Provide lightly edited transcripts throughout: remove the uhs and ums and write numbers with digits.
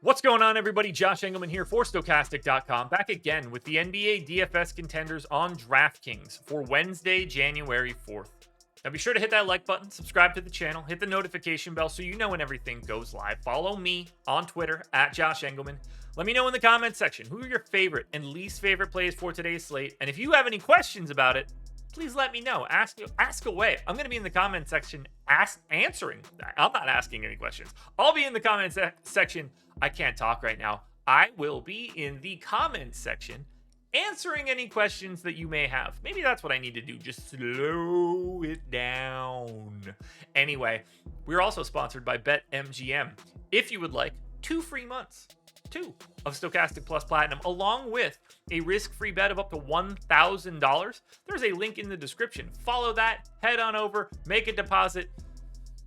What's going on, everybody? Josh Engleman here for Stokastic.com, back again with the NBA DFS contenders on DraftKings for Wednesday, January 4th. Now be sure to hit that like button, subscribe to the channel, hit the notification bell so you know when everything goes live. Follow me on Twitter at Josh Engleman. Let me know in the comments section who are your favorite and least favorite plays for today's slate. And if you have any questions about it, please let me know. Ask away. I'm going to be in the comment section answering. I'm not asking any questions. I'll be in the comment section. I can't talk right now. I will be in the comment section answering any questions that you may have. Maybe that's what I need to do. Just slow it down. Anyway, we're also sponsored by BetMGM. If you would like 2 free months, 2 of Stokastic Plus Platinum, along with a risk-free bet of up to $1,000, there's a link in the description. Follow that, head on over, make a deposit.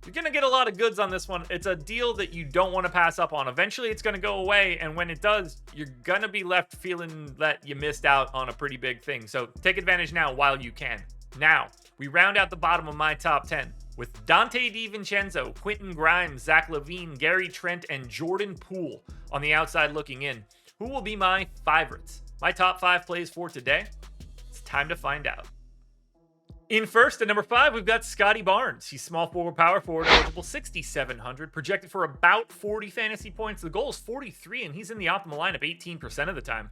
You're going to get a lot of goods on this one. It's a deal that you don't want to pass up on. Eventually, it's going to go away, and when it does, you're going to be left feeling that you missed out on a pretty big thing. So take advantage now while you can. Now, we round out the bottom of my top 10 with Dante DiVincenzo, Quentin Grimes, Zach LaVine, Gary Trent, and Jordan Poole on the outside looking in. Who will be my favorites? My top 5 plays for today? It's time to find out. In first, at number 5, we've got Scottie Barnes. He's small forward, power forward, eligible, 6,700, projected for about 40 fantasy points. The goal is 43, and he's in the optimal lineup 18% of the time.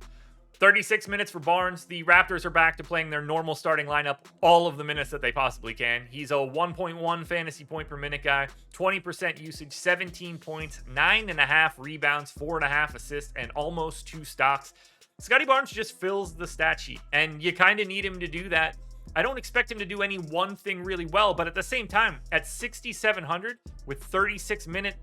36 minutes for Barnes. The Raptors are back to playing their normal starting lineup all of the minutes that they possibly can. He's a 1.1 fantasy point per minute guy, 20% usage, 17 points, 9.5 rebounds, 4.5 assists, and almost 2 stocks. Scottie Barnes just fills the stat sheet, and you kind of need him to do that. I don't expect him to do any one thing really well, but at the same time, at 6,700 with 36 minutes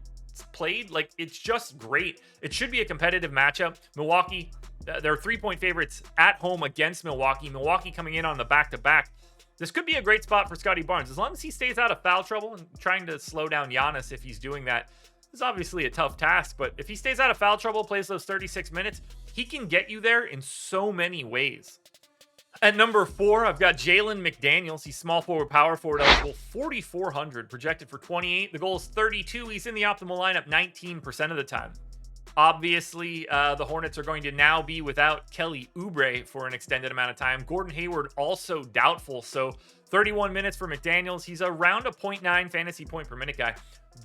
played, like, it's just great. It should be a competitive matchup. Milwaukee, they're 3-point favorites at home against Milwaukee. Milwaukee coming in on the back-to-back. This could be a great spot for Scottie Barnes. As long as he stays out of foul trouble and trying to slow down Giannis if he's doing that. It's obviously a tough task, but if he stays out of foul trouble, plays those 36 minutes, he can get you there in so many ways. At number 4, I've got Jalen McDaniels. He's small forward, power forward, eligible, 4,400, projected for 28. The goal is 32. He's in the optimal lineup 19% of the time. Obviously, the Hornets are going to now be without Kelly Oubre for an extended amount of time. Gordon Hayward also doubtful, so 31 minutes for McDaniels. He's around a 0.9 fantasy point per minute guy.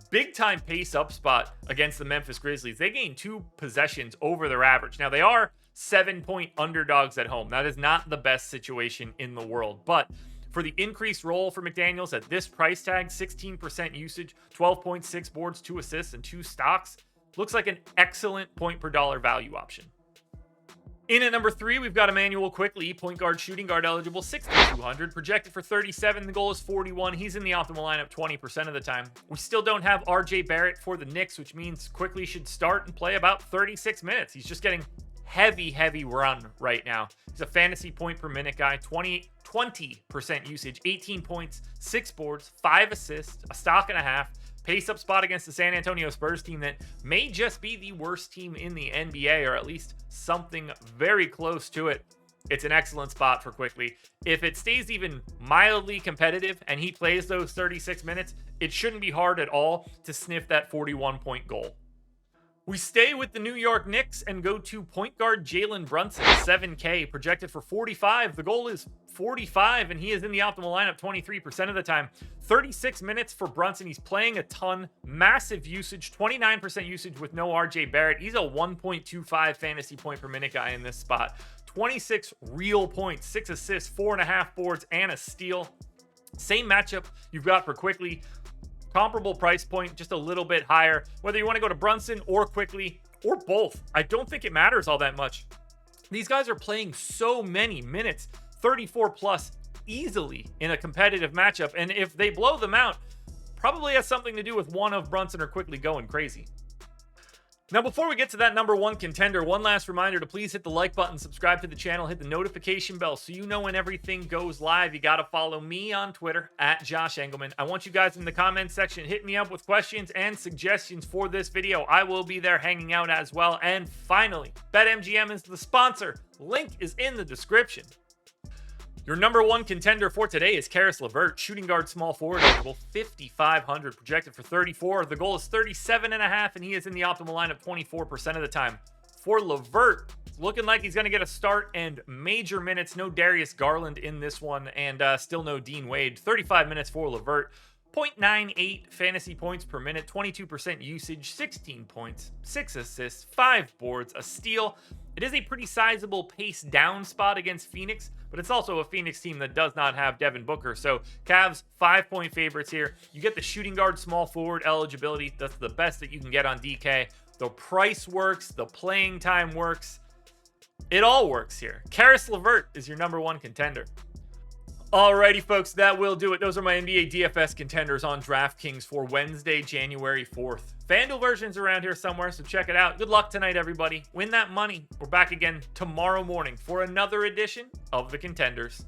Big time pace up spot against the Memphis Grizzlies. They gained 2 possessions over their average. Now, they are 7-point underdogs at home. That is not the best situation in the world, but for the increased role for McDaniels at this price tag, 16% usage, 12.6 boards, 2 assists, and 2 stocks, looks like an excellent point per dollar value option. In at number 3, we've got Immanuel Quickley, point guard, shooting guard eligible, 6,200, projected for 37. The goal is 41. He's in the optimal lineup 20% of the time. We still don't have RJ Barrett for the Knicks, which means Quickley should start and play about 36 minutes. He's just getting heavy run right now. He's a fantasy point per minute guy, 20% usage, 18 points, 6 boards, 5 assists, a stock and a half. Pace up spot against the San Antonio Spurs team that may just be the worst team in the NBA, or at least something very close to it. It's an excellent spot for Quickley. If it stays even mildly competitive and he plays those 36 minutes, it shouldn't be hard at all to sniff that 41-point goal. We stay with the New York Knicks and go to point guard Jalen Brunson, 7K, projected for 45. The goal is 45, and he is in the optimal lineup 23% of the time. 36 minutes for Brunson. He's playing a ton. Massive usage, 29% usage with no RJ Barrett. He's a 1.25 fantasy point per minute guy in this spot. 26 real points, 6 assists, 4.5 boards, and a steal. Same matchup you've got for Quickley. Comparable price point, just a little bit higher. Whether you want to go to Brunson or Quickley or both, I don't think it matters all that much. These guys are playing so many minutes, 34 plus easily in a competitive matchup. And if they blow them out, probably has something to do with one of Brunson or Quickley going crazy. Now, before we get to that number 1 contender, one last reminder to please hit the like button, subscribe to the channel, hit the notification bell so you know when everything goes live. You got to follow me on Twitter at Josh Engleman. I want you guys in the comments section, hit me up with questions and suggestions for this video. I will be there hanging out as well. And finally, BetMGM is the sponsor. Link is in the description. Your number one contender for today is Caris LeVert, shooting guard, small forward, eligible, 5,500, projected for 34. The goal is 37.5, and he is in the optimal lineup 24% of the time. For LeVert, looking like he's going to get a start and major minutes. No Darius Garland in this one, and still no Dean Wade. 35 minutes for LeVert. 0.98 fantasy points per minute, 22% usage, 16 points, 6 assists, 5 boards, a steal. It is a pretty sizable pace down spot against Phoenix, but it's also a Phoenix team that does not have Devin Booker. So Cavs 5-point favorites here. You get the shooting guard, small forward eligibility. That's the best that you can get on DK. The price works. The playing time works. It all works here. Caris LeVert is your number one contender. Alrighty, folks, that will do it. Those are my NBA DFS contenders on DraftKings for Wednesday, January 4th. FanDuel version's around here somewhere, so check it out. Good luck tonight, everybody. Win that money. We're back again tomorrow morning for another edition of the Contenders.